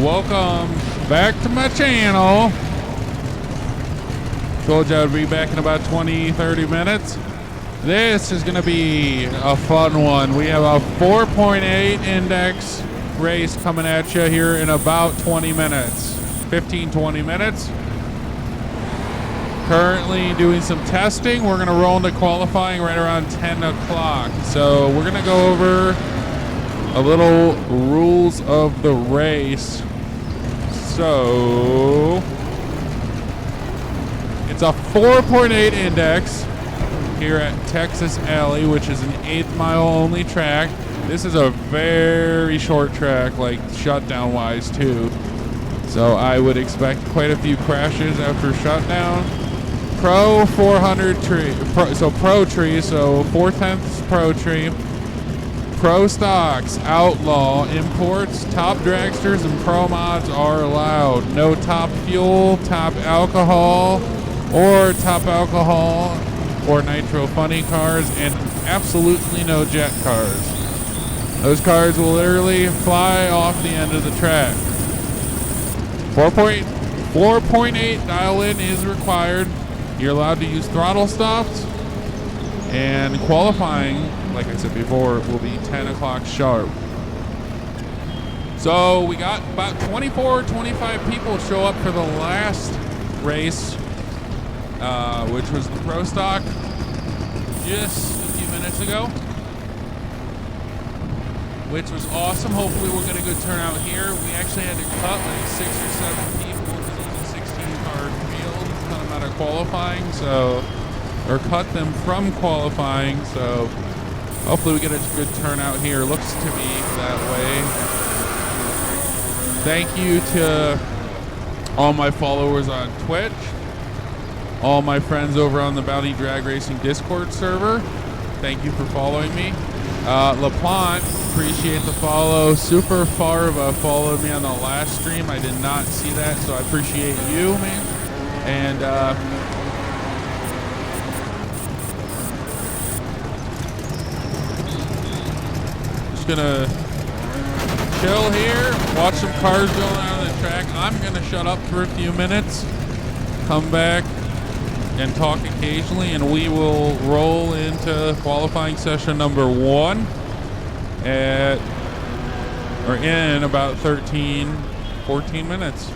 welcome back to my channel. Told you I'd be back in about 20-30 minutes. This is going to be a fun one. We have a 4.8 index race coming at you here in about 20 minutes, 15-20 minutes. Currently doing some testing. We're going to roll into qualifying right around 10 o'clock. So we're going to go over a little rules of the race. So it's a 4.8 index here at Texas Alley, which is an 8-mile only track. This is a very short track, like shutdown wise too. So I would expect quite a few crashes after shutdown. Pro 400 tree, pro tree, so 4/10 pro tree. Pro stocks, outlaw, imports, top dragsters, and pro mods are allowed. No top fuel, top alcohol, or nitro funny cars, and absolutely no jet cars. Those cars will literally fly off the end of the track. 4.8 dial-in is required. You're allowed to use throttle stops, and qualifying, like I said before, will be 10 o'clock sharp. So we got about 24-25 people show up for the last race, which was the Pro Stock just a few minutes ago, which was awesome. Hopefully we'll get a good turnout here. We actually had to cut like 6 or 7 people because it was a 16-car field, cut them out of qualifying, or cut them from qualifying, so hopefully we get a good turnout here. Looks to be that way. Thank you to all my followers on Twitch, all my friends over on the Bounty Drag Racing Discord server. Thank you for following me. LaPlante, appreciate the follow. Super Farva followed me on the last stream. I did not see that, so I appreciate you, man. And gonna chill here, watch some cars going out of the track. I'm gonna shut up for a few minutes, come back and talk occasionally, and we will roll into qualifying session number 1 in about 13-14 minutes.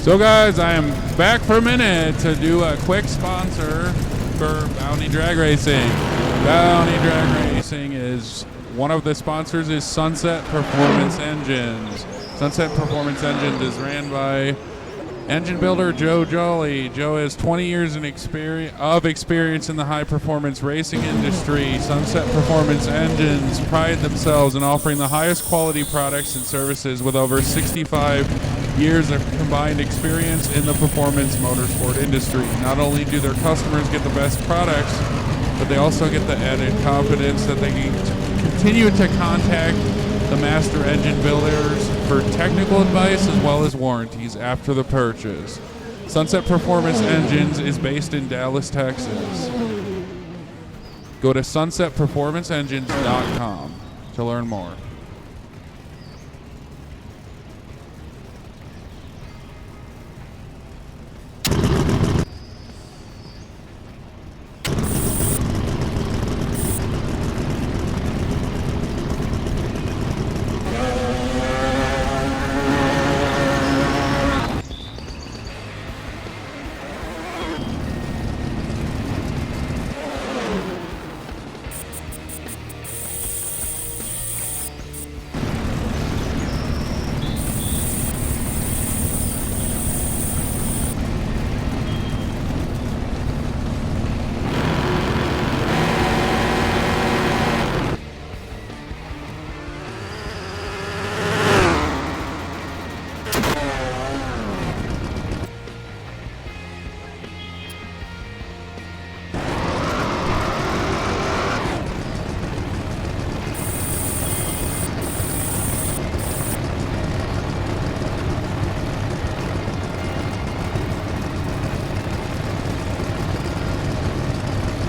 So guys, I am back for a minute to do a quick sponsor for Bounty Drag Racing. Bounty Drag Racing is one of the sponsors is Sunset Performance Engines. Sunset Performance Engines is ran by engine builder Joe Jolly. Joe has 20 years of experience in the high-performance racing industry. Sunset Performance Engines pride themselves in offering the highest quality products and services with over 65 years of combined experience in the performance motorsport industry. Not only do their customers get the best products, but they also get the added confidence that they can continue to contact the master engine builders for technical advice as well as warranties after the purchase. Sunset Performance Engines is based in Dallas, Texas. Go to sunsetperformanceengines.com to learn more.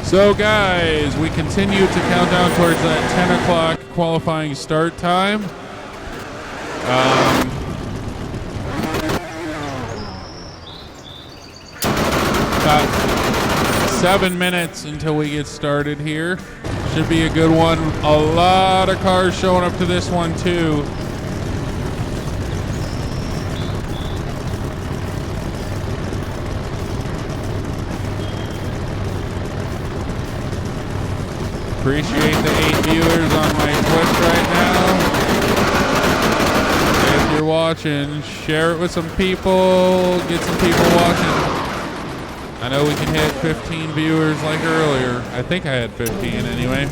So guys, we continue to count down towards that 10 o'clock qualifying start time. About 7 minutes until we get started here. Should be a good one. A lot of cars showing up to this one too. Appreciate the 8 viewers on my Twitch right now. If you're watching, share it with some people, get some people watching. I know we can hit 15 viewers like earlier. I think I had 15 anyway.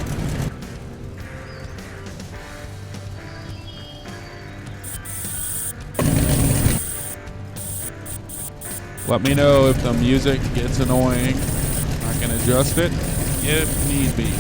Let me know if the music gets annoying. I can adjust it if need be.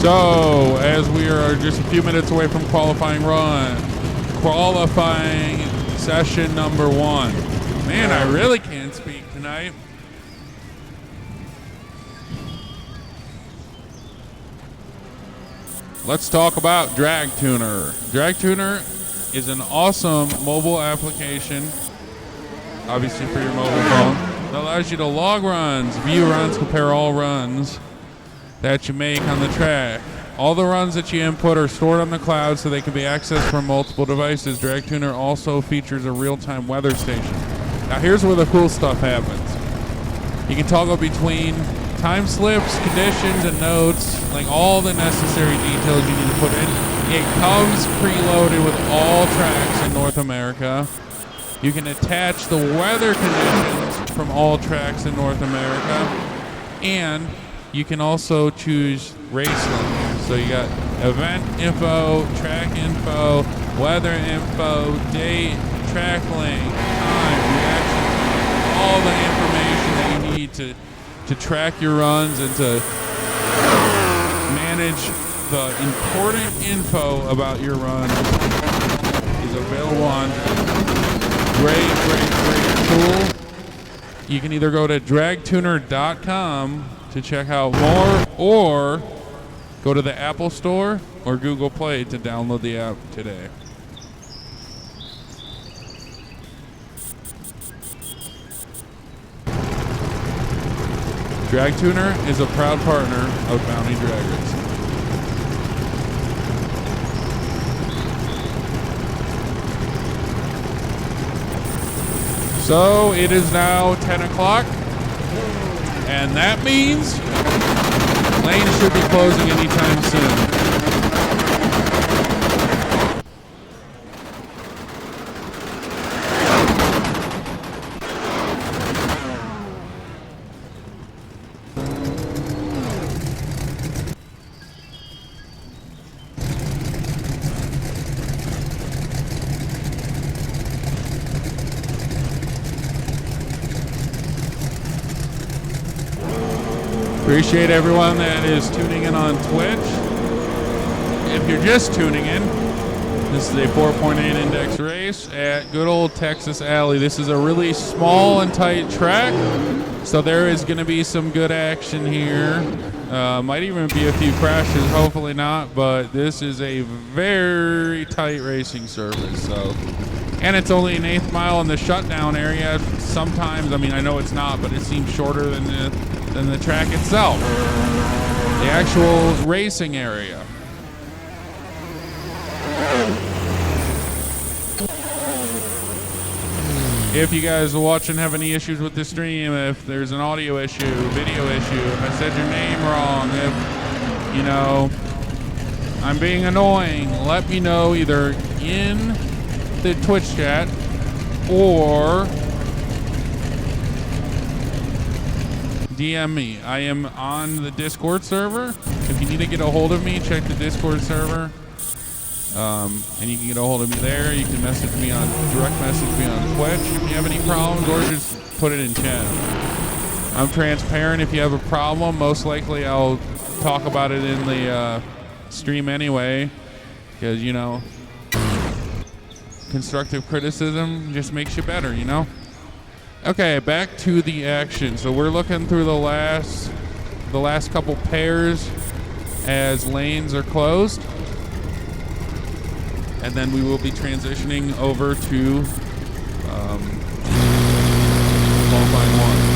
So, as we are just a few minutes away from qualifying session number 1. Man, I really can't speak tonight. Let's talk about Drag Tuner. Drag Tuner is an awesome mobile application, obviously for your mobile phone, that allows you to log runs, view runs, compare all runs that you make on the track. All the runs that you input are stored on the cloud so they can be accessed from multiple devices. Drag Tuner also features a real-time weather station. Now here's where the cool stuff happens. You can toggle between time slips, conditions, and notes, like all the necessary details you need to put in. It comes preloaded with all tracks in North America. You can attach the weather conditions from all tracks in North America, and you can also choose race link. So you got event info, track info, weather info, date, track link, time, reaction time, all the information that you need to track your runs and to manage the important info about your runs is available on great tool. You can either go to dragtuner.com to check out more, or go to the Apple Store or Google Play to download the app today. Drag Tuner is a proud partner of Bounty Drag Racing. So it is now 10 o'clock, and that means lanes should be closing anytime soon. Appreciate everyone that is tuning in on Twitch. If you're just tuning in, this is a 4.8 index race at good old Texas Alley. This is a really small and tight track, so there is going to be some good action here. Might even be a few crashes, hopefully not, but this is a very tight racing surface. And it's only an 1/8 mile in the shutdown area. Sometimes, I mean, I know it's not, but it seems shorter than the track itself, the actual racing area. If you guys are watching have any issues with the stream, if there's an audio issue, video issue, if I said your name wrong, if, you know, I'm being annoying, let me know either in the Twitch chat or DM me. I am on the Discord server. If you need to get a hold of me, check the Discord server. And you can get a hold of me there. You can direct message me on Twitch if you have any problems, or just put it in chat. I'm transparent. If you have a problem, most likely I'll talk about it in the stream anyway, because, you know, constructive criticism just makes you better, you know? Okay, back to the action. So we're looking through the last couple pairs as lanes are closed. And then we will be transitioning over to qualifying 1.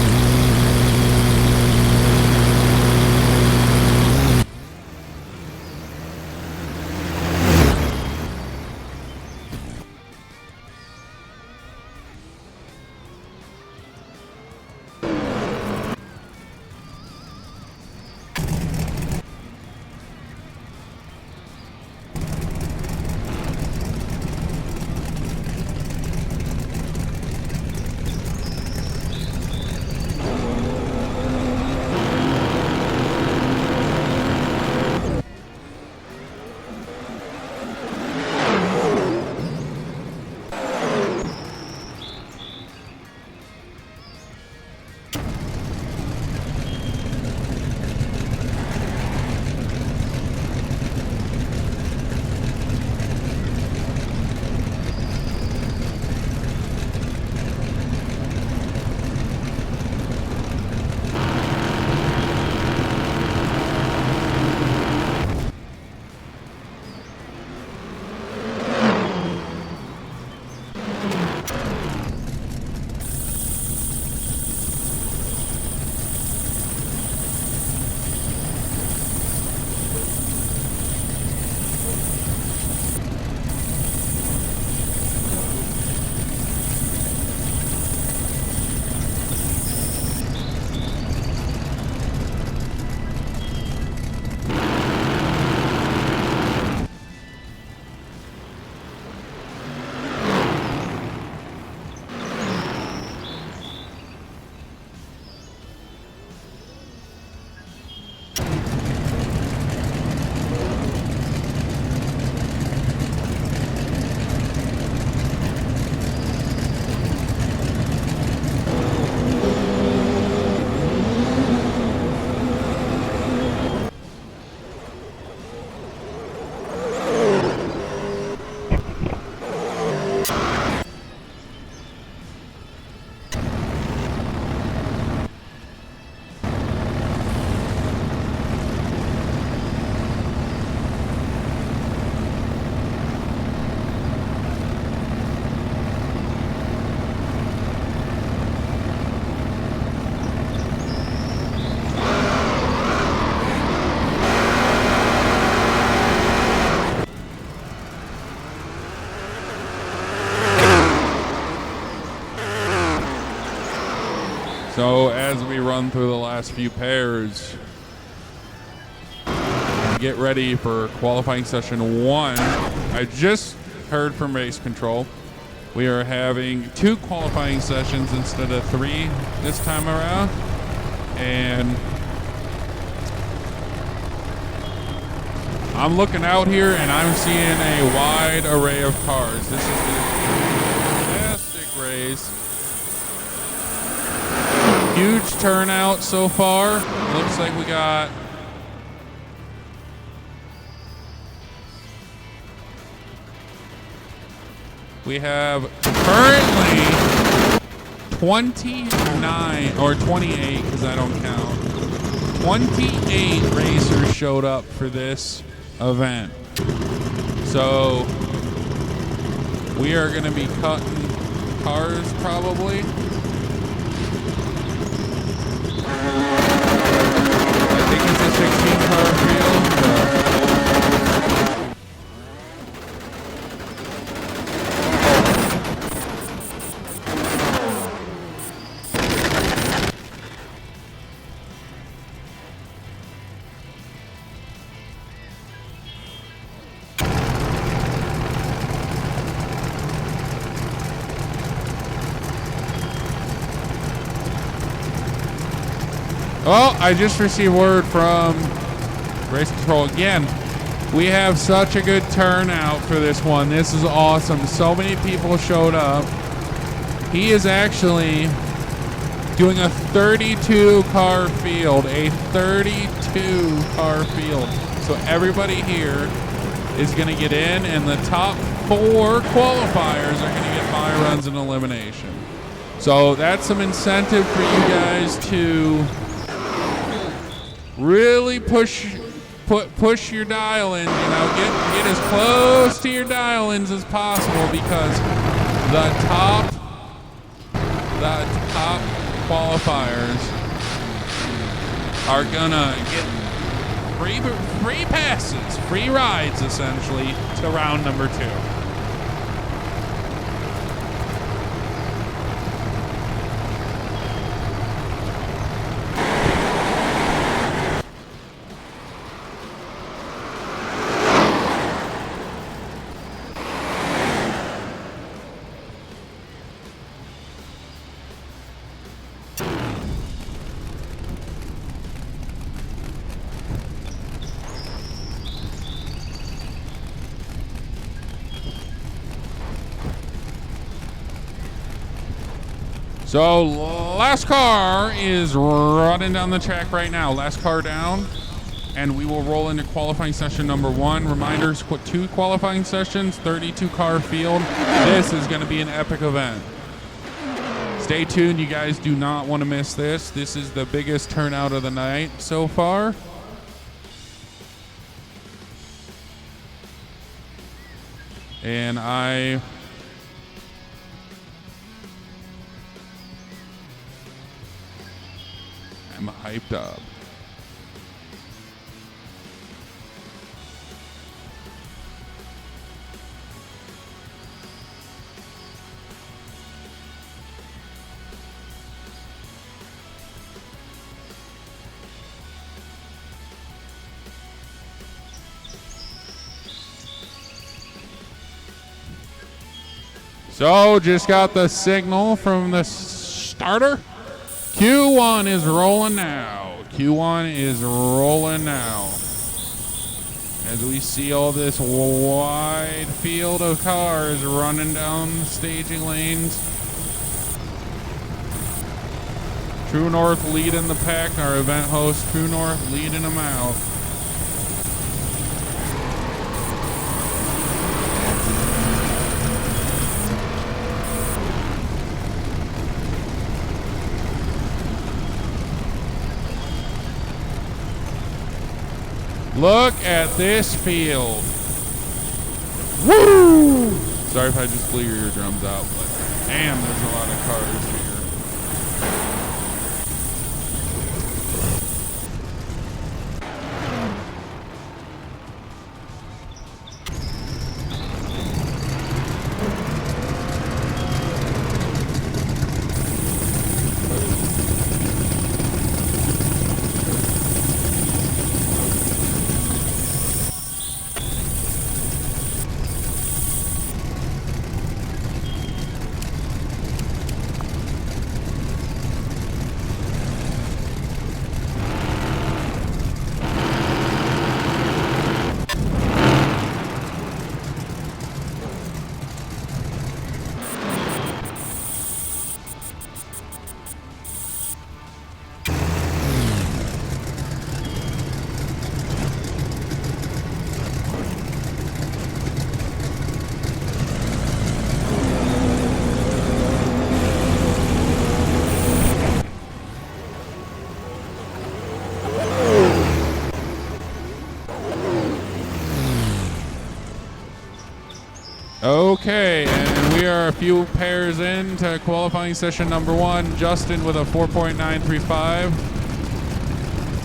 run through the last few pairs. Get ready for qualifying session 1. I just heard from Race Control. We are having 2 qualifying sessions instead of 3 this time around. And I'm looking out here and I'm seeing a wide array of cars. This is a fantastic race. Huge turnout so far. Looks like we have currently 29 or 28 because I don't count. 28 racers showed up for this event. So we are going to be cutting cars probably. I think it's a 16 car field. Oh, I just received word from Race Control again. We have such a good turnout for this one. This is awesome. So many people showed up. He is actually doing a 32 car field, a 32 car field. So everybody here is going to get in, and the top 4 qualifiers are going to get bye runs and elimination. So that's some incentive for you guys to really push your dial-in, get as close to your dial-ins as possible, because the top qualifiers are gonna get free passes, free rides essentially to round number 2. So last car is running down the track right now. Last car down, and we will roll into qualifying session number 1. Reminders, 2 qualifying sessions, 32 car field. This is going to be an epic event. Stay tuned. You guys do not want to miss this. This is the biggest turnout of the night so far. And I'm hyped up. So just got the signal from the starter. Q1 is rolling now. Q1 is rolling now. As we see all this wide field of cars running down the staging lanes. True North leading the pack. Our event host, True North, leading them out. Look at this field. Woo! Sorry if I just blew your eardrums out, but damn, there's a lot of cars here. Okay, and we are a few pairs into qualifying session number 1. Justin with a 4.935.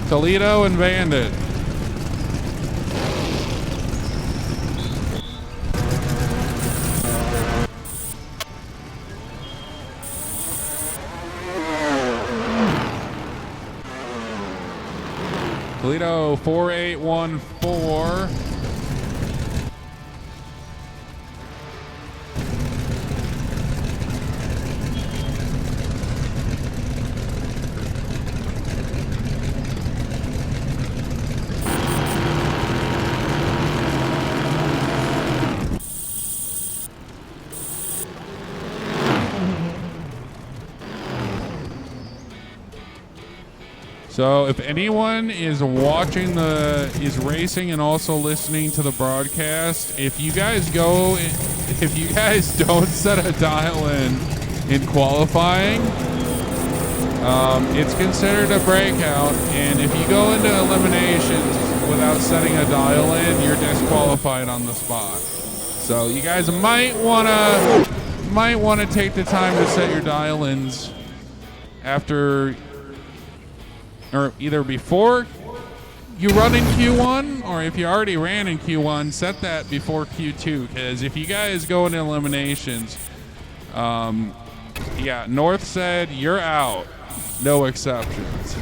Toledo and Bandit. Toledo 4814. So if anyone is watching is racing and also listening to the broadcast, if you guys don't set a dial in qualifying, it's considered a breakout. And if you go into eliminations without setting a dial in, you're disqualified on the spot. So you guys might wanna take the time to set your dial-ins after, or either before you run in Q1, or if you already ran in Q1, set that before Q2, because if you guys go into eliminations, yeah, North said you're out, no exceptions.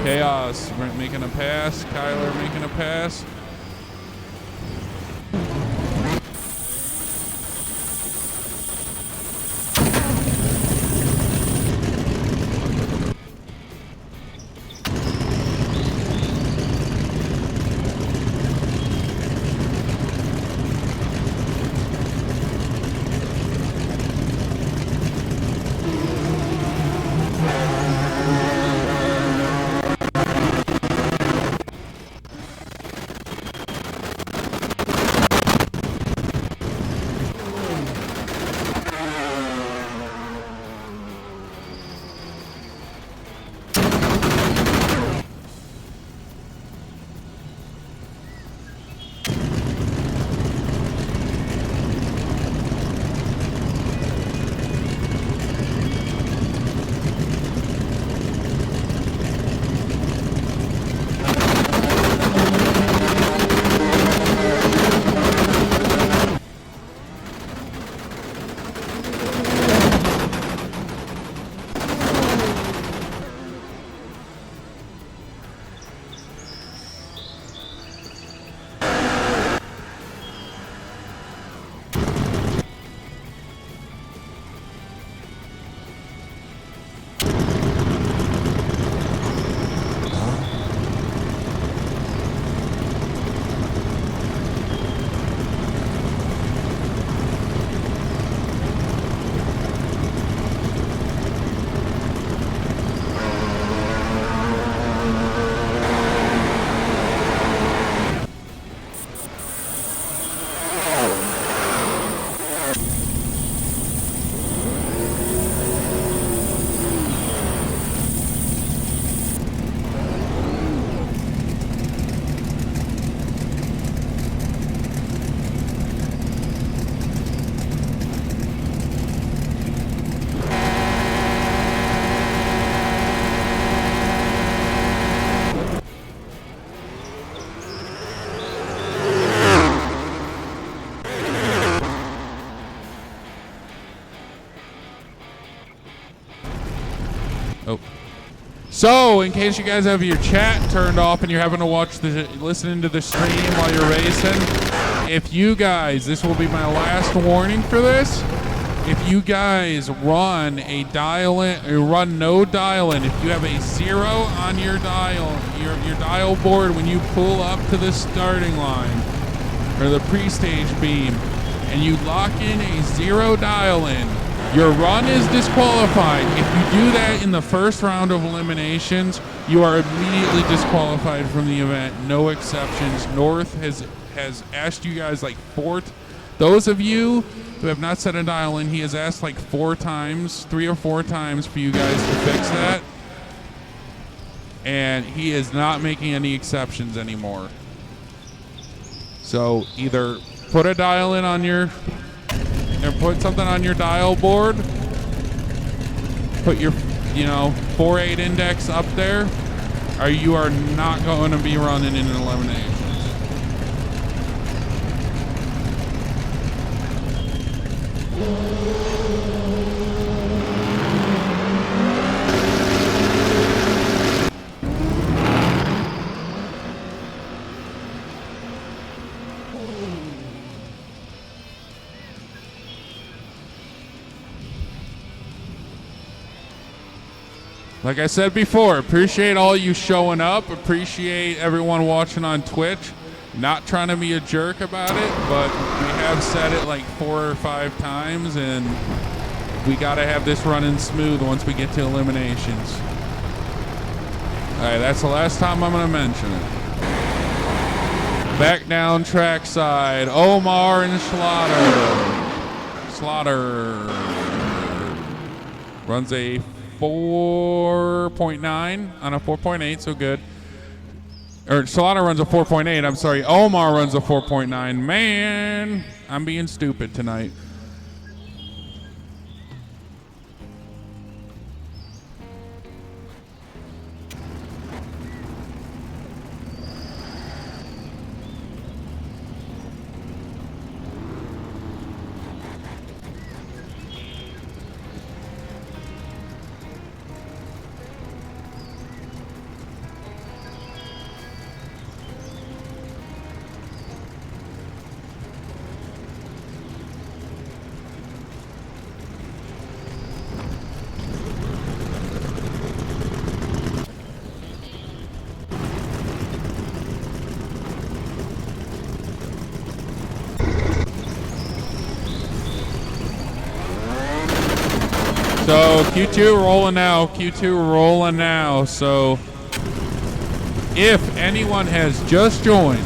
Chaos making a pass, Kyler making a pass. So, in case you guys have your chat turned off and you're having to listening to the stream while you're racing, if you guys, this will be my last warning for this. If you guys run a dial-in, or run no dial-in, if you have a 0 on your dial, your dial board when you pull up to the starting line or the pre-stage beam, and you lock in a 0 dial-in, your run is disqualified. If you do that in the first round of eliminations, you are immediately disqualified from the event. No exceptions. North has asked you guys like those of you who have not set a dial in, he has asked like 4 times, 3 or 4 times for you guys to fix that. and he is not making any exceptions anymore. So either put a dial in on your, and put something on your dial board, put your, 4.8 index up there, or you are not going to be running in eliminations. Like I said before, appreciate all you showing up. Appreciate everyone watching on Twitch. Not trying to be a jerk about it, but we have said it like 4 or 5 times, and we got to have this running smooth once we get to eliminations. All right, that's the last time I'm going to mention it. Back down trackside, Omar and Slaughter. Slaughter runs a 4.9 on a 4.8, so good. Or Slaughter runs a 4.8, I'm sorry. Omar runs a 4.9. Man, I'm being stupid tonight. So Q2 rolling now, Q2 rolling now. So if anyone has just joined,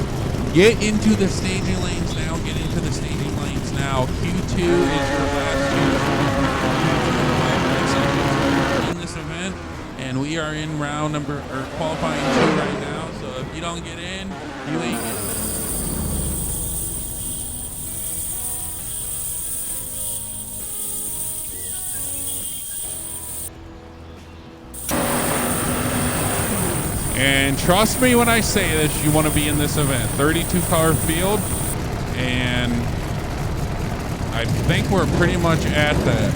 get into the staging lanes now, get into the staging lanes now. Q2 is your last chance in this event, and we are in round number, or qualifying 2 right now. So if you don't get in, you ain't getting in. And trust me when I say this, you want to be in this event. 32 car field, and I think we're pretty much at that.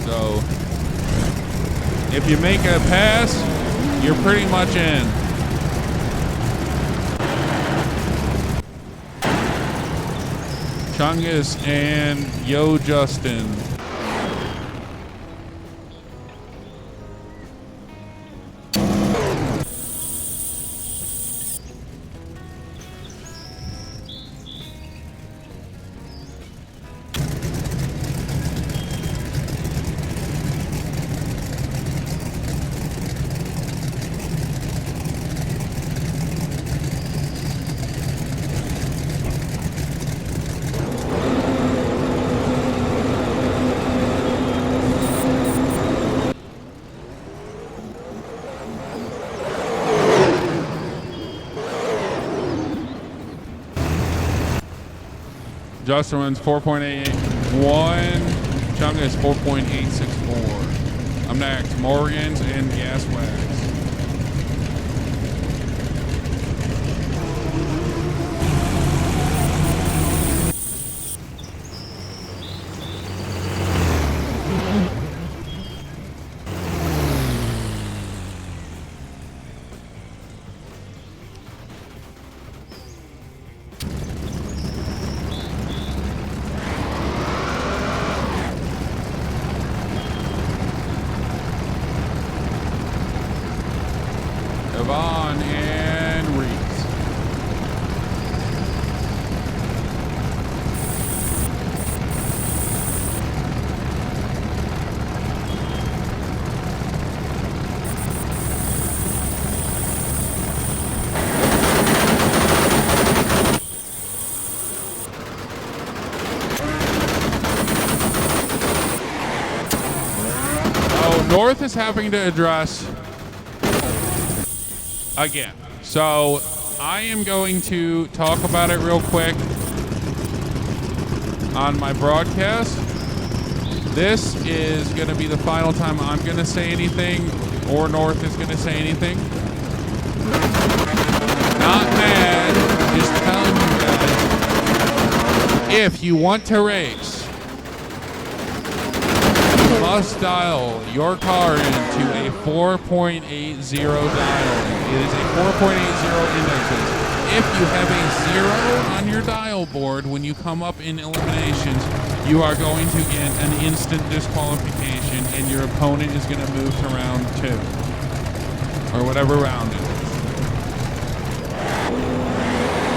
So if you make a pass, you're pretty much in. Chungus and Yo Justin. Justin runs 4.881. Chunga is 4.864. I'm next. Morgan's and Gas Wax. North is having to address again. So I am going to talk about it real quick on my broadcast. This is going to be the final time I'm going to say anything or North is going to say anything. Not mad, just telling you guys, if you want to race, you must dial your car into a 4.80 dial. It is a 4.80 indexes. If you have a 0 on your dial board when you come up in eliminations, you are going to get an instant disqualification and your opponent is going to move to round 2. Or whatever round it is.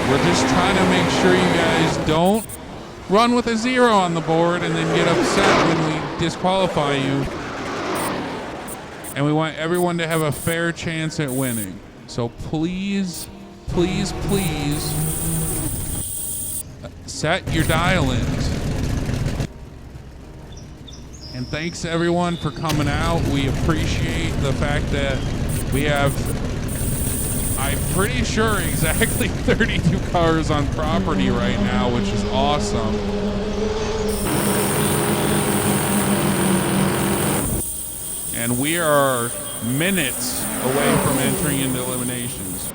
We're just trying to make sure you guys don't run with a 0 on the board and then get upset when we disqualify you. And we want everyone to have a fair chance at winning. So please, please, please set your dial-ins. And thanks everyone for coming out. We appreciate the fact that we have, I'm pretty sure, exactly 32 cars on property right now, which is awesome. And we are minutes away from entering into eliminations.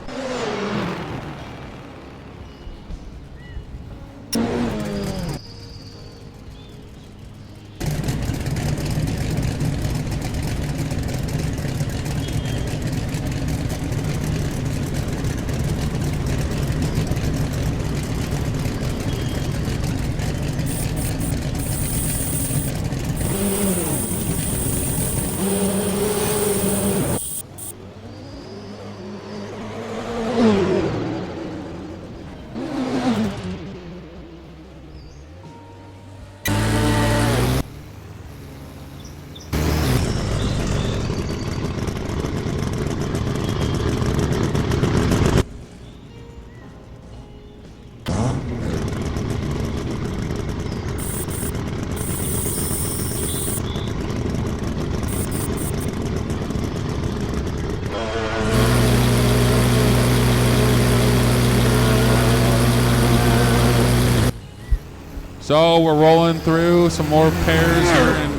So we're rolling through some more pairs here in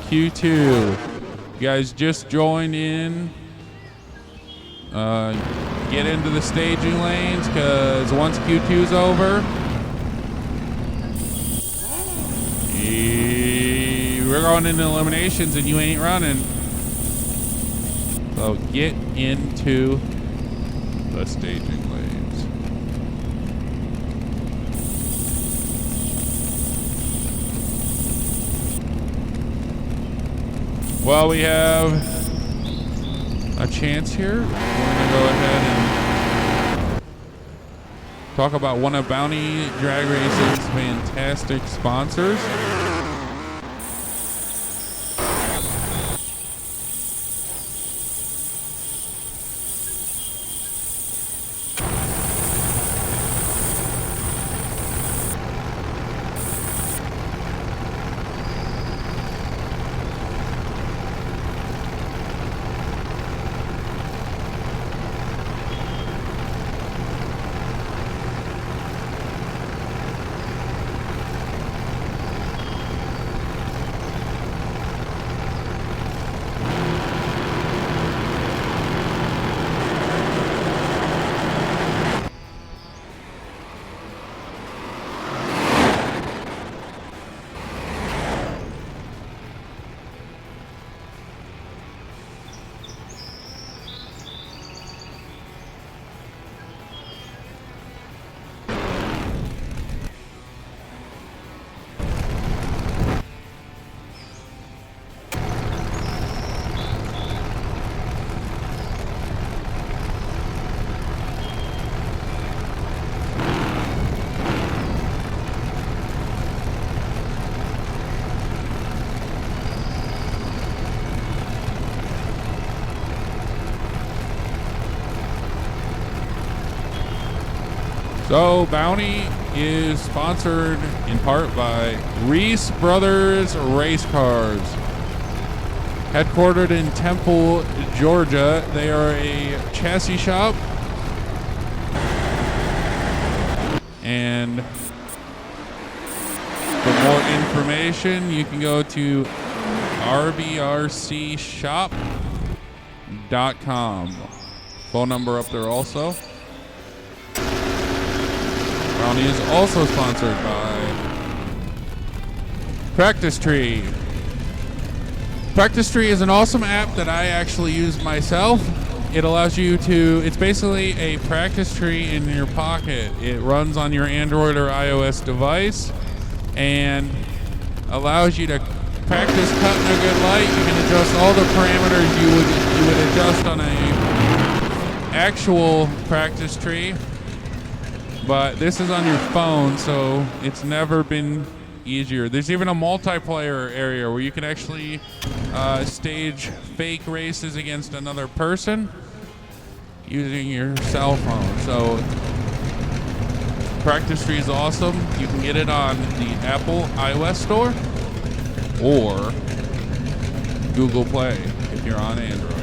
Q2. You guys just joined in. Get into the staging lanes, because once Q2's over, we're going into eliminations and you ain't running. So get into the staging lanes. Well, we have a chance here. We're going to go ahead and talk about one of Bounty Drag Racing's fantastic sponsors. So Bounty is sponsored in part by Reese Brothers Race Cars. Headquartered in Temple, Georgia. They are a chassis shop. And for more information, you can go to rbrcshop.com. Phone number up there also. Brownie is also sponsored by Practice Tree. Practice Tree is an awesome app that I actually use myself. It allows you to, it's basically a practice tree in your pocket. It runs on your Android or iOS device and allows you to practice cutting a good light. You can adjust all the parameters you would adjust on a actual practice tree. But this is on your phone, so it's never been easier. There's even a multiplayer area where you can actually stage fake races against another person using your cell phone. So Practice Tree is awesome. You can get it on the Apple iOS store or Google Play if you're on Android.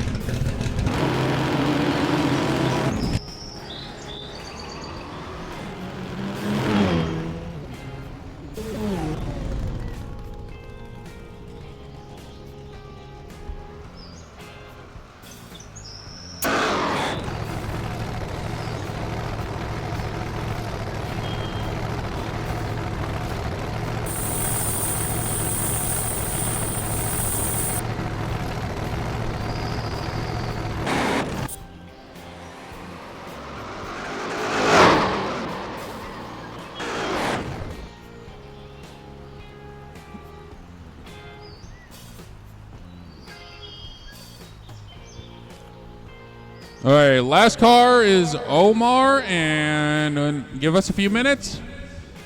All right, last car is Omar, and give us a few minutes.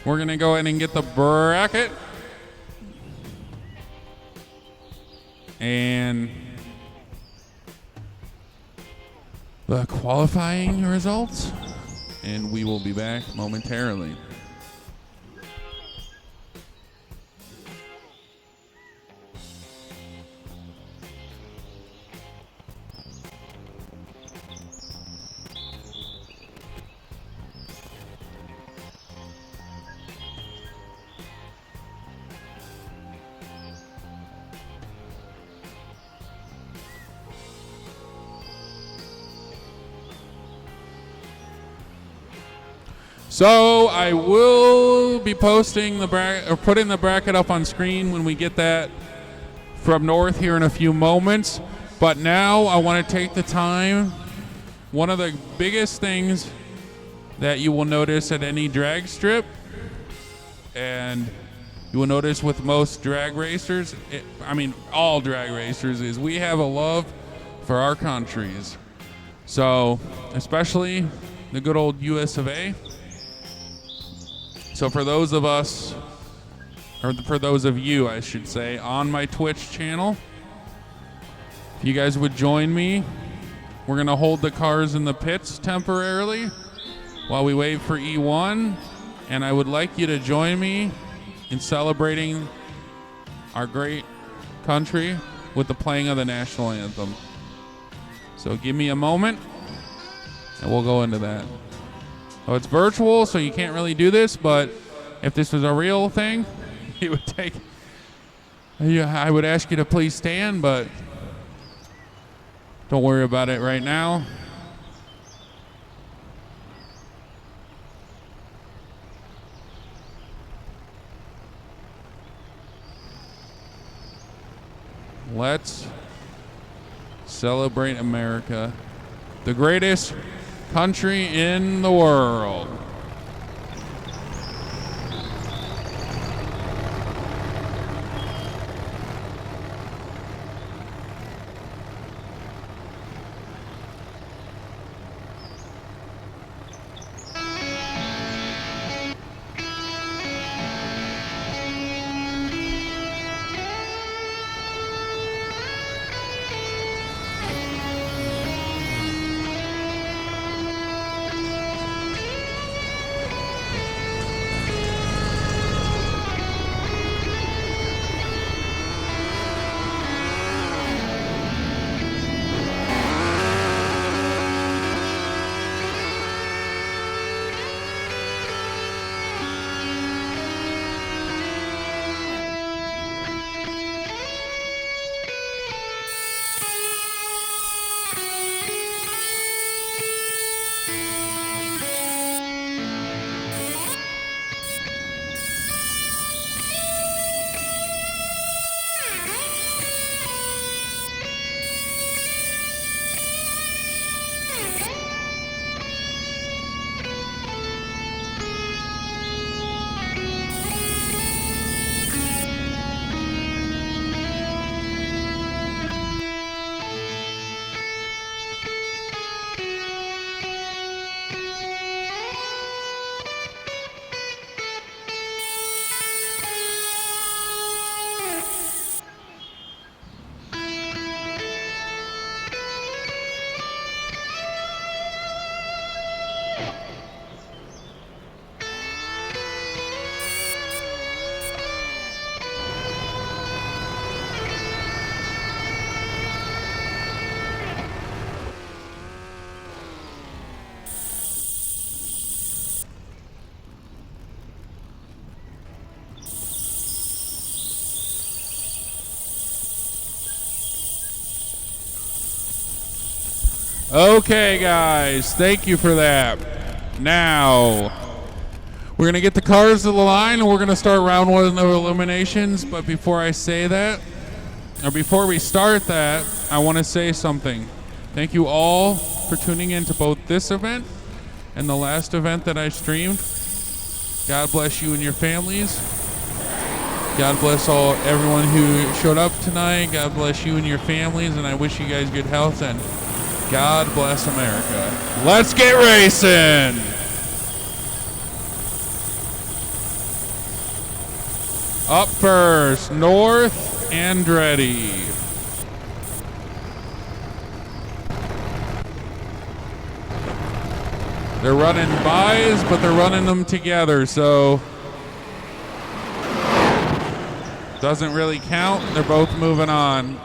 We're going to go ahead and get the bracket. And the qualifying results, and we will be back momentarily. So I will be posting the bracket, or putting the bracket up on screen when we get that from North here in a few moments. But now I want to take the time. One of the biggest things that you will notice at any drag strip, and you will notice with most drag racers, all drag racers, is we have a love for our countries. So especially the good old US of A. So for those of us, or for those of you, I should say, on my Twitch channel, if you guys would join me, we're going to hold the cars in the pits temporarily while we wait for E1. And I would like you to join me in celebrating our great country with the playing of the national anthem. So give me a moment, and we'll go into that. Oh, it's virtual, so you can't really do this, but if this was a real thing, it would take... I would ask you to please stand, but don't worry about it right now. Let's celebrate America, the greatest country in the world. Okay, guys, thank you for that. Now, we're going to get the cars to the line, and we're going to start round one of eliminations. But before I say that, or before we start that, I want to say something. Thank you all for tuning in to both this event and the last event that I streamed. God bless you and your families. God bless everyone who showed up tonight. God bless you and your families, and I wish you guys good health, and God bless America. Let's get racing! Up first, North Andretti. They're running buys, but they're running them together, so doesn't really count. They're both moving on.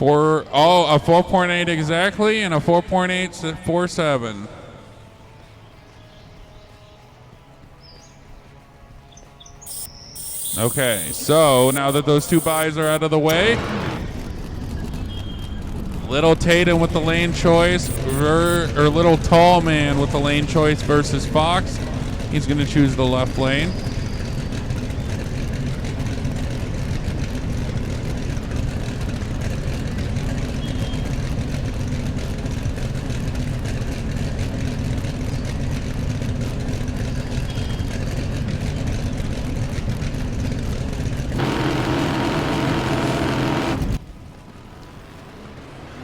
A 4.8 exactly and a 4.847. Okay, so now that those two buys are out of the way, Little Tatum with the lane choice, or Little Tall Man with the lane choice versus Fox. He's going to choose the left lane.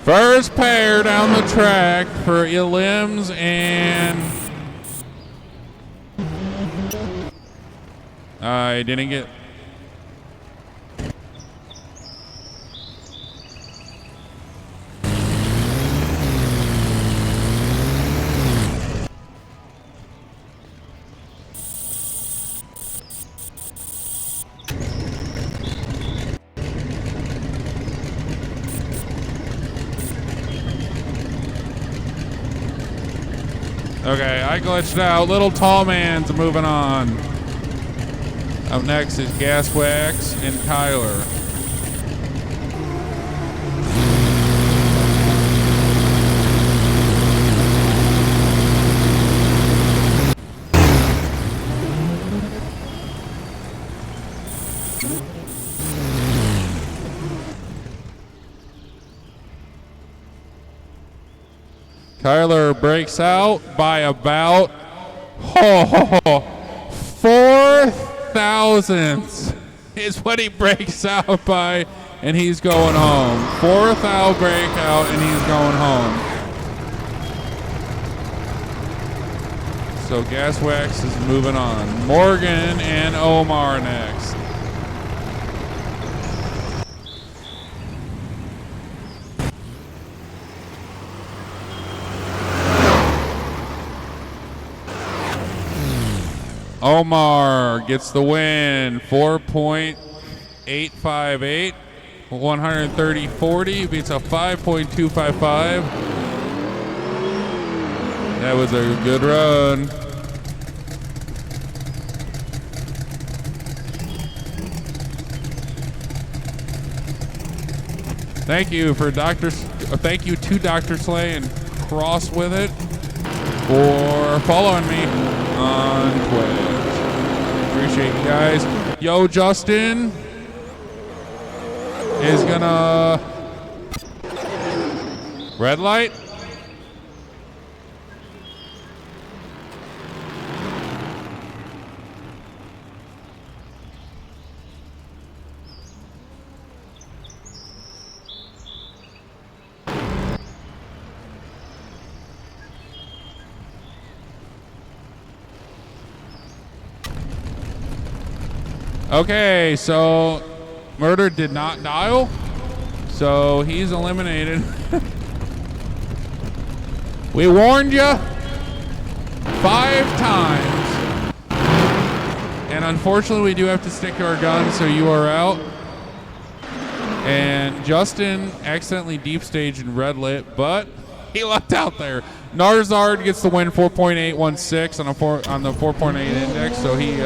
First pair down the track for Elims and I didn't get. Okay, I glitched out. Little Tall Man's moving on. Up next is Gaswax and Kyler. Kyler breaks out by about 4 thousandths is what he breaks out by, and he's going home. 4th thou breakout, and he's going home. So Gaswax is moving on. Morgan and Omar next. Omar gets the win, 4.858, 130.40, beats a 5.255. That was a good run. Thank you to Dr. Slay and Cross with it for following me on Twitch. Appreciate you guys. Yo, Justin is gonna red light. Okay, so Murder did not dial, so he's eliminated. We warned you 5 times, and unfortunately we do have to stick to our guns, so you are out. And Justin accidentally deep staged and red lit, but he left out there. Narzard gets the win, 4.816 on the 4.8 index, so he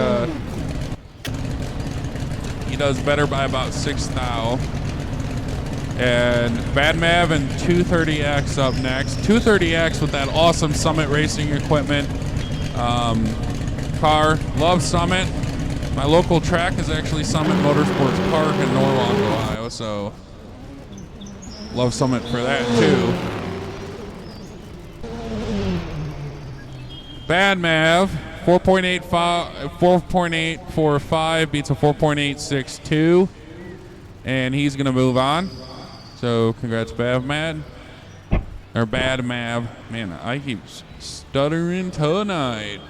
does better by about 6 thou. And Bad Mav and 230X up next. 230X with that awesome Summit Racing equipment car. Love Summit. My local track is actually Summit Motorsports Park in Norwalk, Ohio, so love Summit for that too. Bad Mav, 4.845 beats a 4.862, and he's gonna move on. So congrats, Bad Mav. Man, I keep stuttering tonight.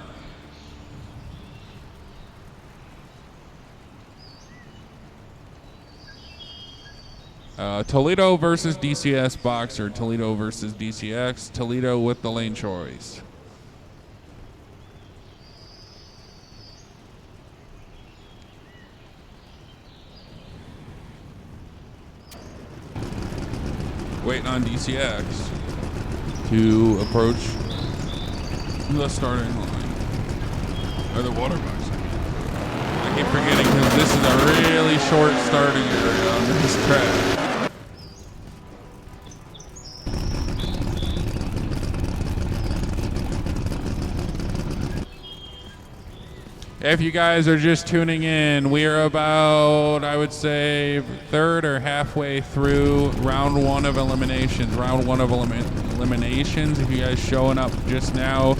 Toledo versus DCS Boxer. Toledo versus DCX. Toledo with the lane choice. Waiting on DCX to approach the starting line. Or the water box. I keep forgetting because this is a really short starting area on this track. If you guys are just tuning in, we are about, I would say, third or halfway through round one of eliminations. Round one of eliminations. If you guys showing up just now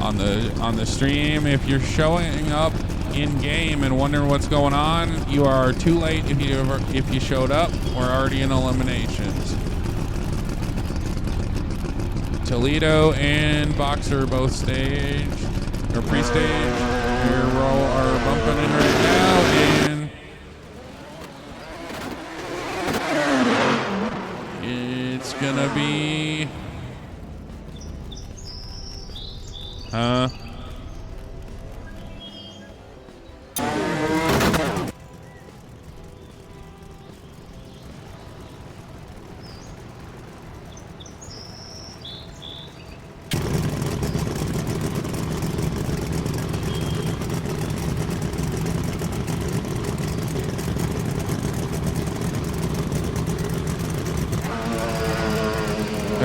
on the stream, if you're showing up in game and wondering what's going on, you are too late. If you showed up, we're already in eliminations. Toledo and Boxer both staged. Or pre-stage. We are bumping in right now, and it's gonna be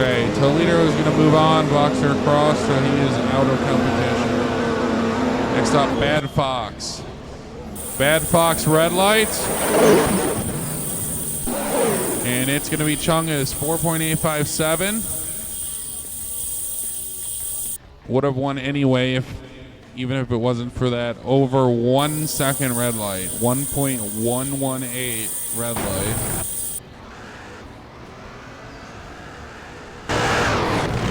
okay, Toledo is going to move on. Boxer across, so he is out of competition. Next up, Bad Fox. Bad Fox red lights. And it's going to be Chunga's 4.857. Would have won anyway even if it wasn't for that over 1 second red light. 1.118 red light.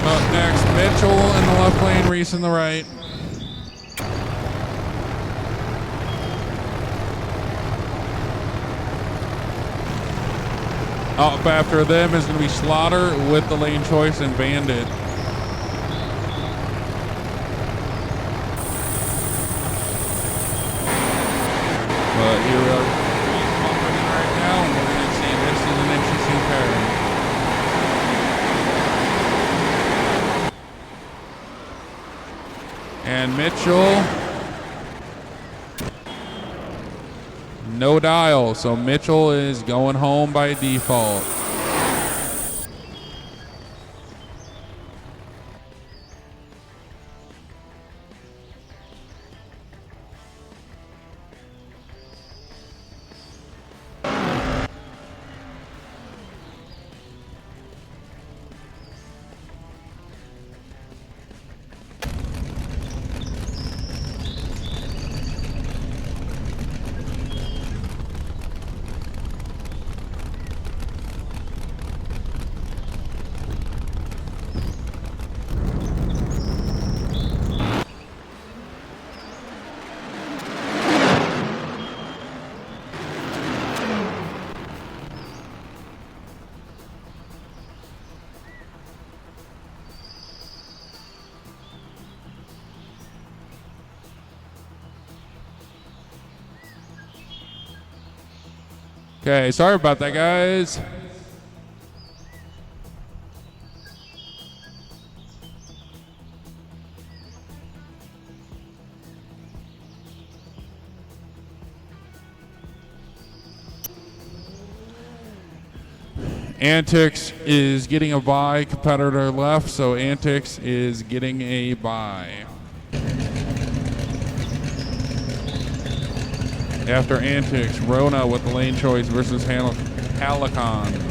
Up next, Mitchell in the left lane, Reese in the right. Up after them is going to be Slaughter with the lane choice and Bandit. But here we are bumping in right now, and we're going to see this is an interesting pairing. And Mitchell, no dial, so Mitchell is going home by default. Okay, sorry about that, guys. Antics is getting a bye. Competitor left, so Antics is getting a bye. After Antics, Rona with the lane choice versus Halicon.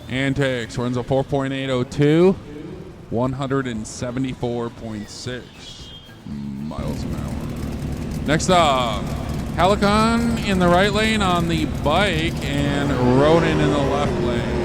Antics runs a 4.802, 174.6 miles an hour. Next up, Halicon in the right lane on the bike and Ronin in the left lane.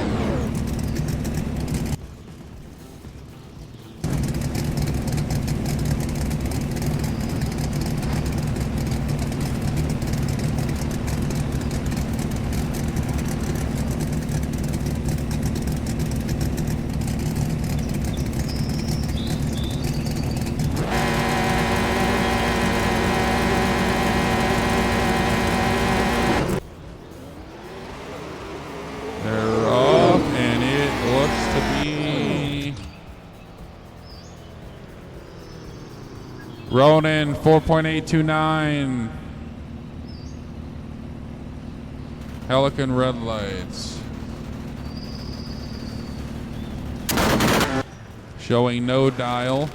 Ronin 4.829. Halicon red lights. Showing no dial.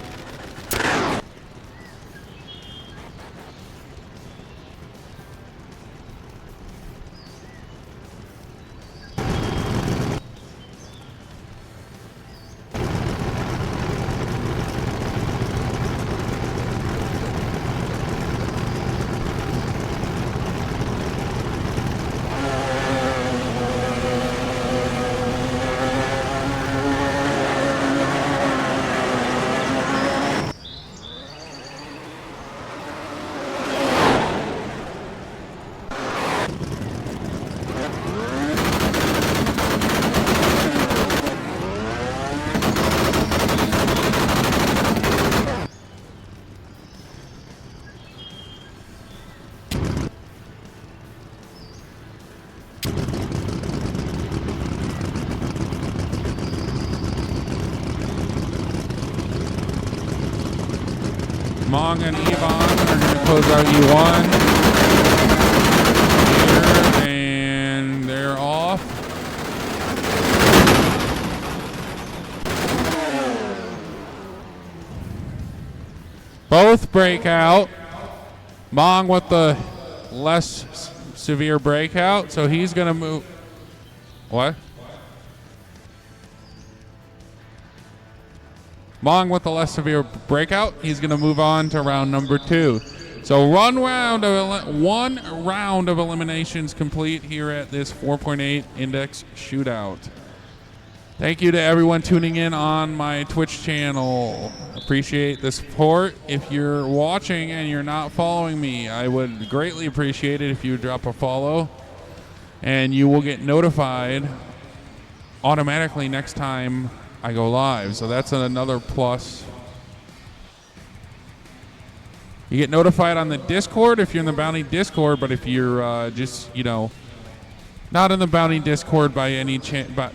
Mong and Yvonne are going to close out U1 here, and they're off. Both break out. Mong with the less severe breakout, so he's going to move. What? Mong with the less severe breakout. He's going to move on to round number 2. So one round of eliminations complete here at this 4.8 index shootout. Thank you to everyone tuning in on my Twitch channel. Appreciate the support. If you're watching and you're not following me, I would greatly appreciate it if you would drop a follow, and you will get notified automatically next time I go live. So that's another plus. You get notified on the Discord if you're in the Bounty Discord, but if you're just, not in the Bounty Discord by any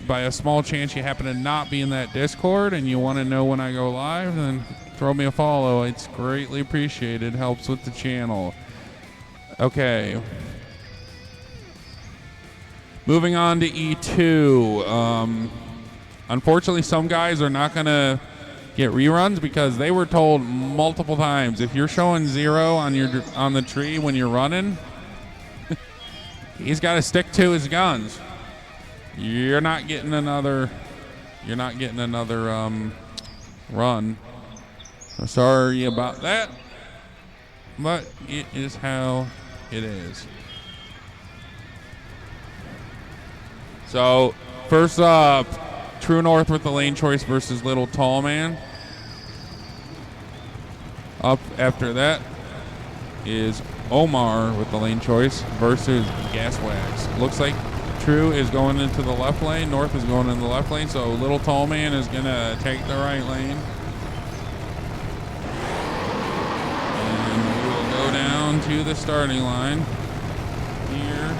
by a small chance you happen to not be in that Discord and you want to know when I go live, then throw me a follow. It's greatly appreciated. Helps with the channel. Okay. Moving on to E2. Unfortunately, some guys are not going to get reruns because they were told multiple times, if you're showing 0 on the tree when you're running, he's got to stick to his guns. You're not getting another run. I'm sorry about that, but it is how it is. So first up, True North with the lane choice versus Little Tall Man. Up after that is Omar with the lane choice versus Gaswax. Looks like True is going into the left lane. North is going in the left lane. So Little Tall Man is going to take the right lane. And we will go down to the starting line here.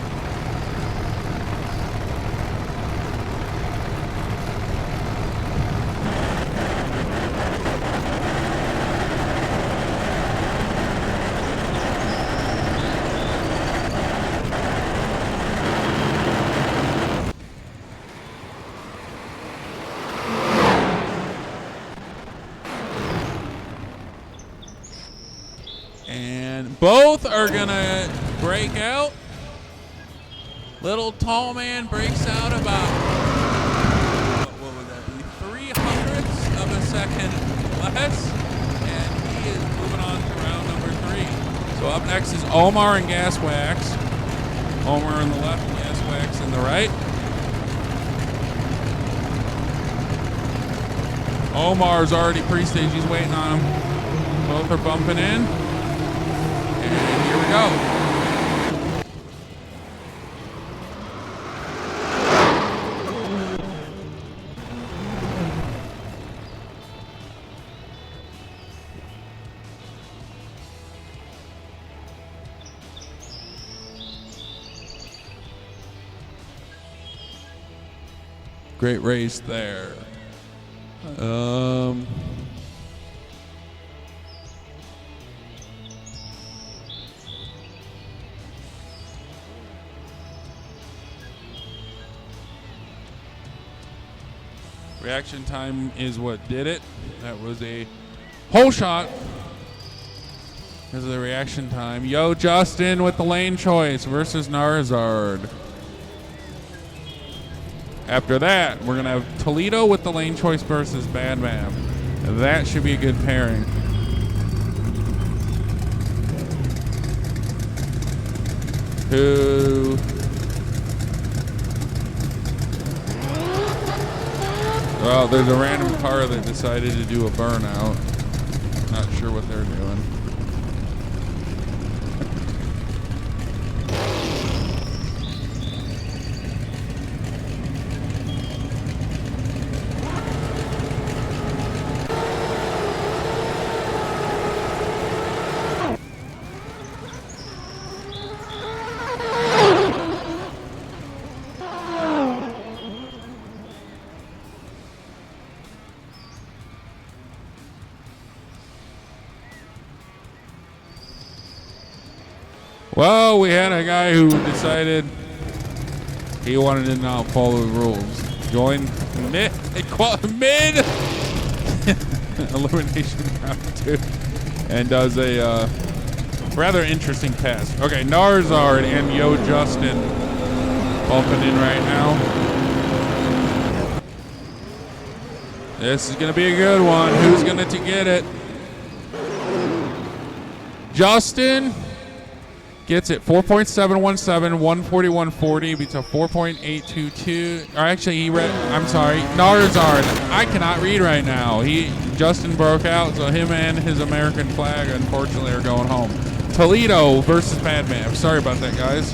And both are gonna break out. Little tall man breaks out about, what would that be, 3/100ths of a second less, and he is moving on to round number 3. So up next is Omar and Gas Wax. Omar on the left, Gas Wax in the right. Omar's already pre-staged, he's waiting on him. Both are bumping in. And here we go. Great race there. Reaction time is what did it. That was a whole shot. Because of the reaction time. Yo, Justin with the lane choice versus Narzard. After that, we're going to have Toledo with the lane choice versus Bad Map. That should be a good pairing. Who... Well, there's a random car that decided to do a burnout. Not sure what they're doing. Well, we had a guy who decided he wanted to not follow the rules. Joined mid elimination round 2 and does a rather interesting pass. Okay, Narzard and Yo Justin bumping in right now. This is going to be a good one. Who's going to get it? Justin gets it 4.717, 141.40, beats a 4.822. Or actually, I'm sorry, Narzard. I cannot read right now. Justin broke out, so him and his American flag, unfortunately, are going home. Toledo versus Bad Man. Sorry about that, guys.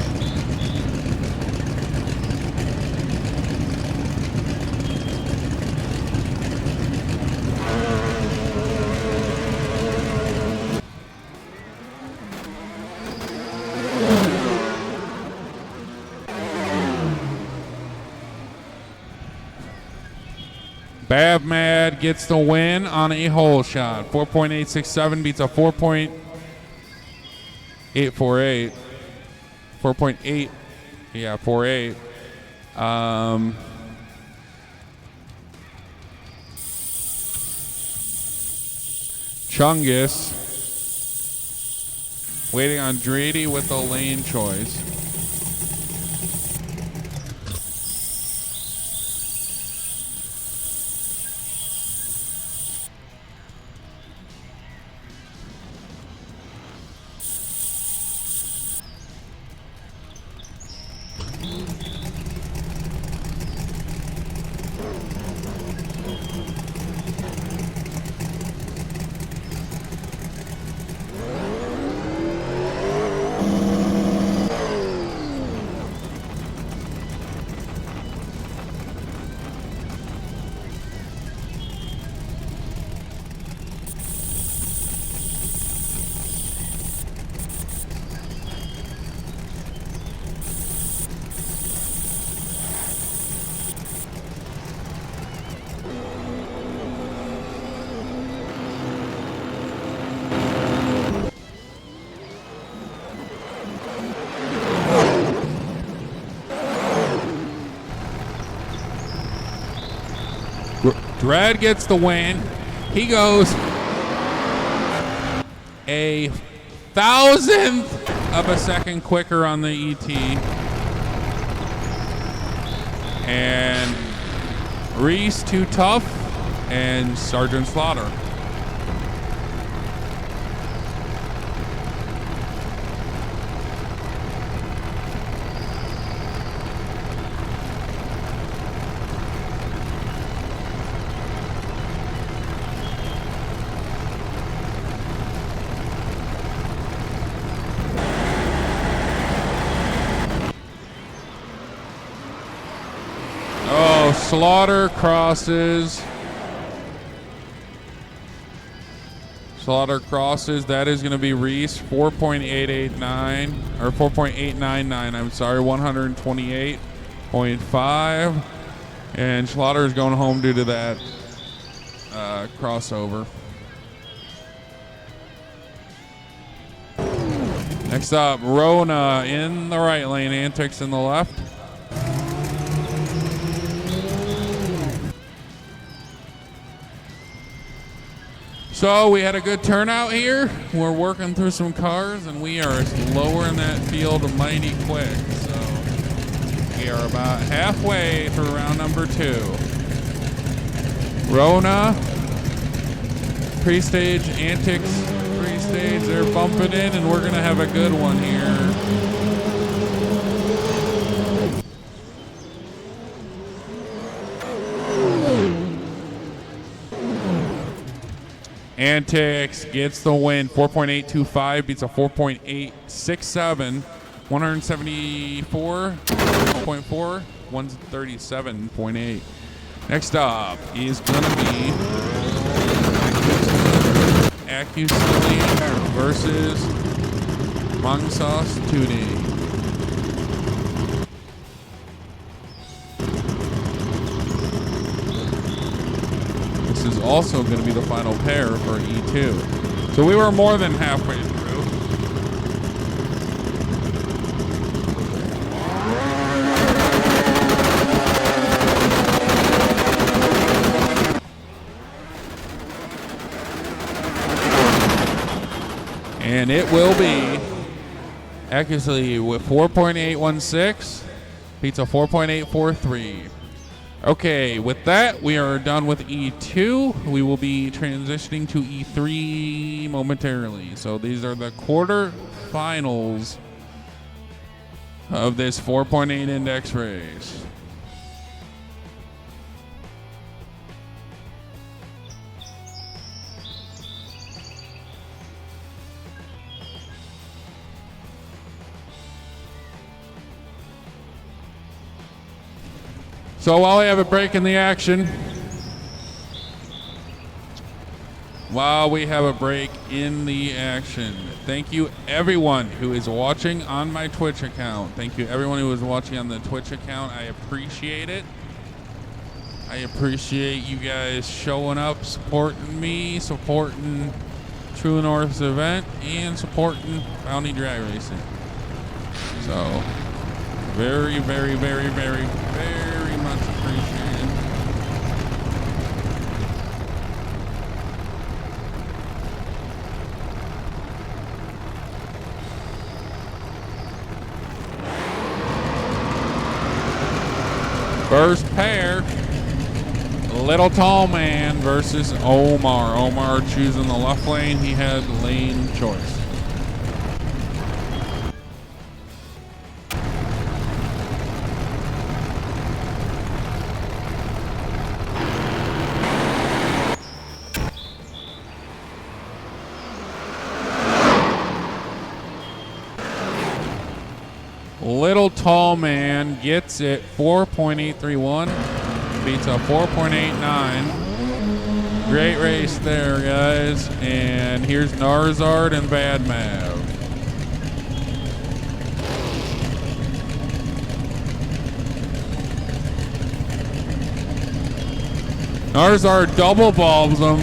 Bav Mad gets the win on a hole shot. 4.867 beats a 4.848. 4.8, yeah, 48. Chungus waiting on Drady with the lane choice. Dread gets the win. He goes a thousandth of a second quicker on the ET. And Reese too tough, and Sergeant Slaughter. Slaughter crosses. Slaughter crosses. That is going to be Reese. 4.889 or 4.899. I'm sorry. 128.5. And Slaughter is going home due to that crossover. Next up, Rona in the right lane. Antics in the left. So we had a good turnout here. We're working through some cars, and we are lowering that field mighty quick. So we are about halfway through round number 2. Rona, pre-stage, Antics, pre-stage, they're bumping in, and we're going to have a good one here. Antics gets the win. 4.825 beats a 4.867. 174.4. 137.8. Next up is going to be AccuSilly versus Mangsauce 2D. This is also going to be the final pair for E2. So we were more than halfway through. And it will be AccuSilly with 4.816 beats a 4.843. Okay, with that, we are done with E2. We will be transitioning to E3 momentarily. So these are the quarterfinals of this 4.8 index race. So while we have a break in the action, thank you everyone who is watching on my Twitch account. Thank you everyone who is watching on the Twitch account. I appreciate it. I appreciate you guys showing up, supporting me, supporting True North's event, and supporting Bounty Drag Racing. So very, very, very, very, very much appreciated. First pair, Little Tall Man versus Omar. Omar choosing the left lane. He had lane choice. Little Tall Man gets it 4.831, beats a 4.89. Great race there, guys. And here's Narzard and Bad Mav. Narzard double bulbs him.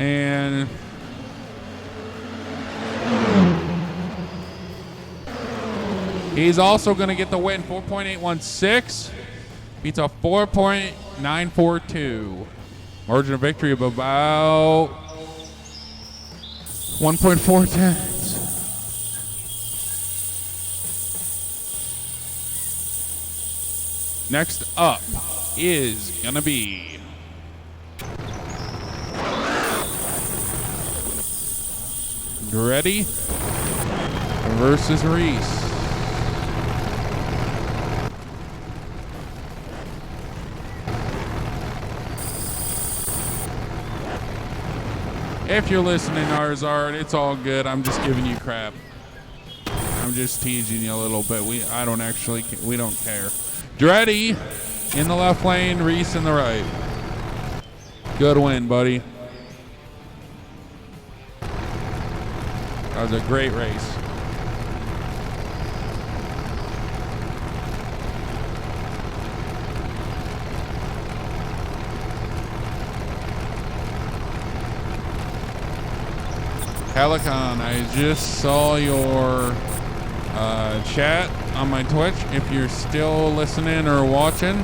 And he's also going to get the win. 4.816 beats a 4.8 942. Margin of victory of about 1.4 tenths. Next up is gonna be Ready versus Reese. If you're listening, Arzard, it's all good. I'm just giving you crap. I'm just teasing you a little bit. We don't care. Dreddy in the left lane, Reese in the right. Good win, buddy. That was a great race. Helicon, I just saw your chat on my Twitch. If you're still listening or watching,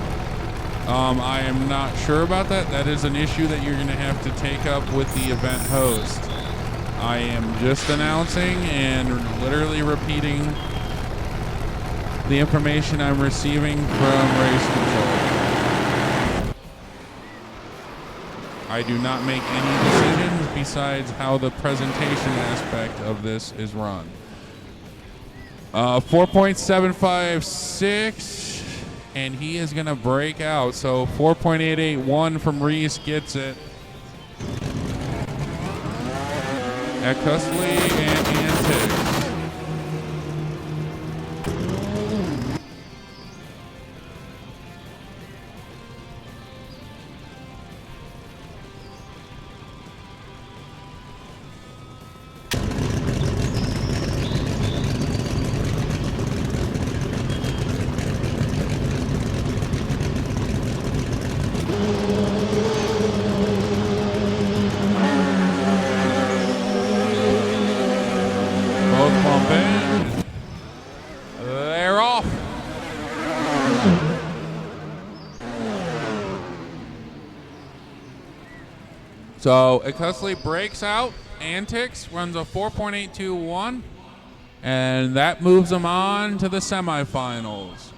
I am not sure about that. That is an issue that you're going to have to take up with the event host. I am just announcing and literally repeating the information I'm receiving from Race Control. I do not make any decisions besides how the presentation aspect of this is run. 4.756, and he is going to break out. So 4.881 from Reese gets it. At Cusley and Antics. So Cusley breaks out. Antics runs a 4.821, and that moves him on to the semifinals.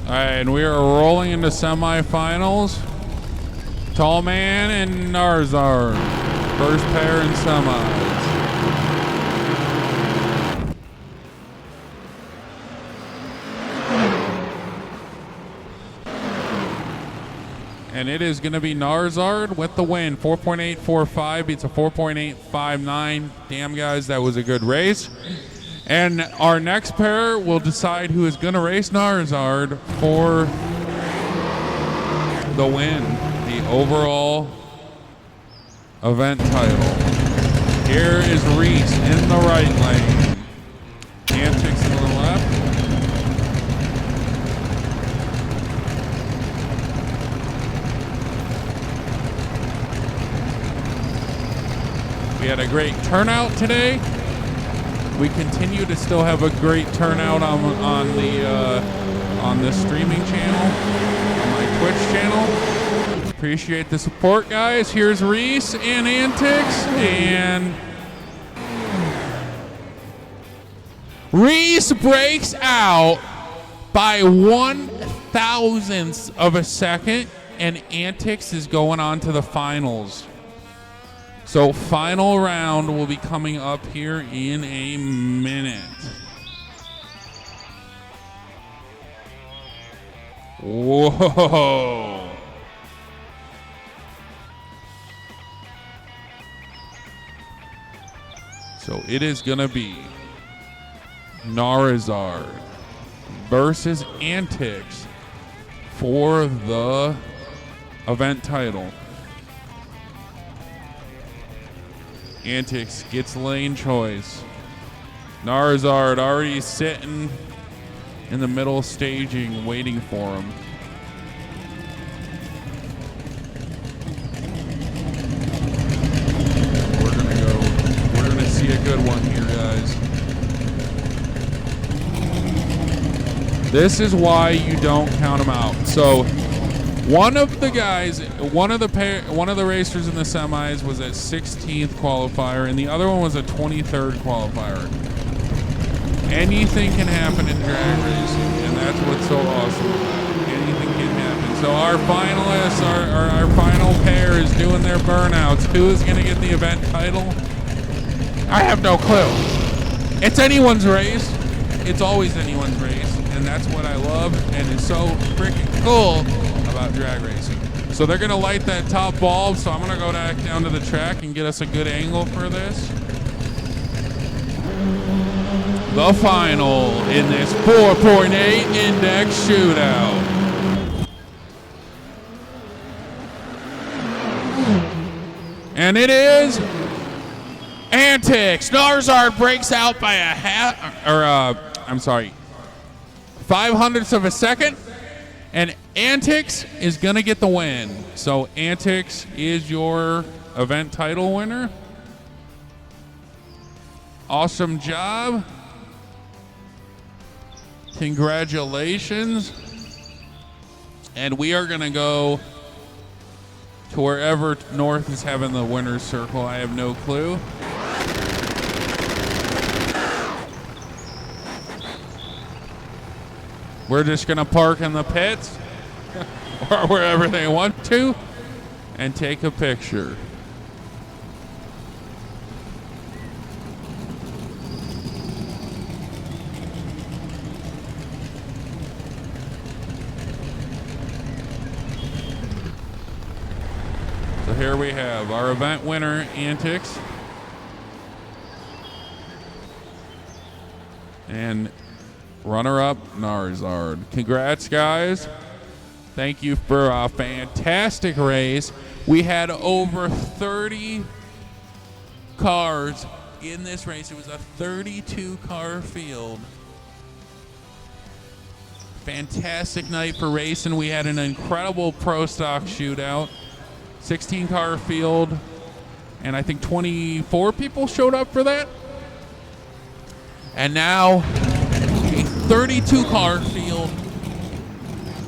All right, and we are rolling into semifinals. Tall Man and Narzar, first pair in semis. And it is going to be Narzard with the win. 4.845 beats a 4.859. Damn, guys, that was a good race. And our next pair will decide who is going to race Narzard for the win, the overall event title. Here is Reese in the right lane. Antics in the left. We had a great turnout today. We continue to still have a great turnout on the streaming channel, on my Twitch channel. Appreciate the support, guys. Here's Reese and Antics, and Reese breaks out by 1/1000th of a second, and Antics is going on to the finals. So final round will be coming up here in a minute. Whoa. So it is going to be Narizard versus Antics for the event title. Antics gets lane choice. Narizard already sitting in the middle staging, waiting for him. We're gonna see a good one here, guys. This is why you don't count them out. So one of the guys, one of the racers in the semis was at 16th qualifier, and the other one was a 23rd qualifier. Anything can happen in drag racing, and that's what's so awesome about it. Anything can happen. So our finalists, our final pair is doing their burnouts. Who is going to get the event title? I have no clue. It's anyone's race. It's always anyone's race, and that's what I love, and it's so freaking cool about drag racing. So they're going to light that top bulb, so I'm going to go back down to the track and get us a good angle for this. The final in this 4.8 index shootout. And it is Antics. Narizard breaks out by 5/100ths of a second. And Antics is going to get the win. So Antics is your event title winner. Awesome job. Congratulations. And we are going to go to wherever North is having the winner's circle. I have no clue. We're just going to park in the pits or wherever they want to and take a picture. So here we have our event winner, Antics. And runner-up, Narizard. Congrats, guys. Thank you for a fantastic race. We had over 30 cars in this race. It was a 32-car field. Fantastic night for racing. We had an incredible pro stock shootout. 16-car field, and I think 24 people showed up for that. And now a 32-car field,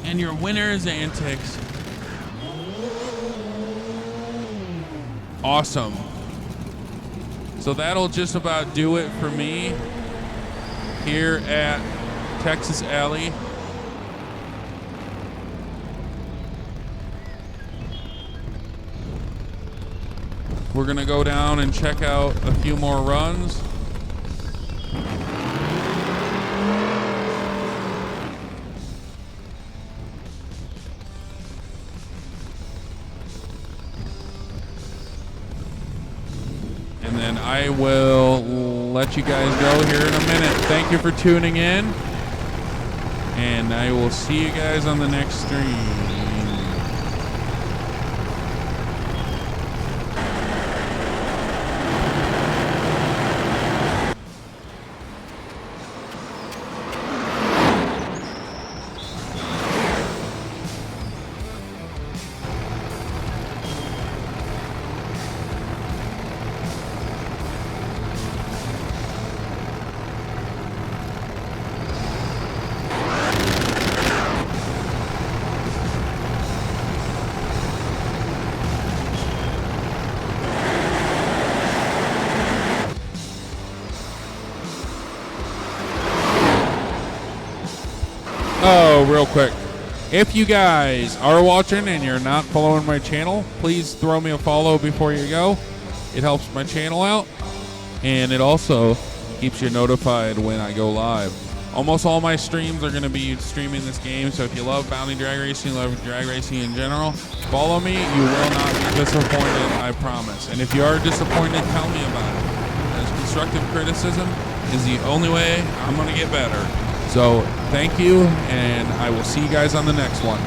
and your winner is Antics. Awesome. So that'll just about do it for me here at Texas Alley. We're going to go down and check out a few more runs. And then I will let you guys go here in a minute. Thank you for tuning in. And I will see you guys on the next stream. Oh, real quick. If you guys are watching and you're not following my channel, please throw me a follow before you go. It helps my channel out, and it also keeps you notified when I go live. Almost all my streams are going to be streaming this game, so if you love Bounty Drag Racing, love drag racing in general, follow me. You will not be disappointed, I promise. And if you are disappointed, tell me about it. As constructive criticism is the only way I'm going to get better. So thank you, and I will see you guys on the next one.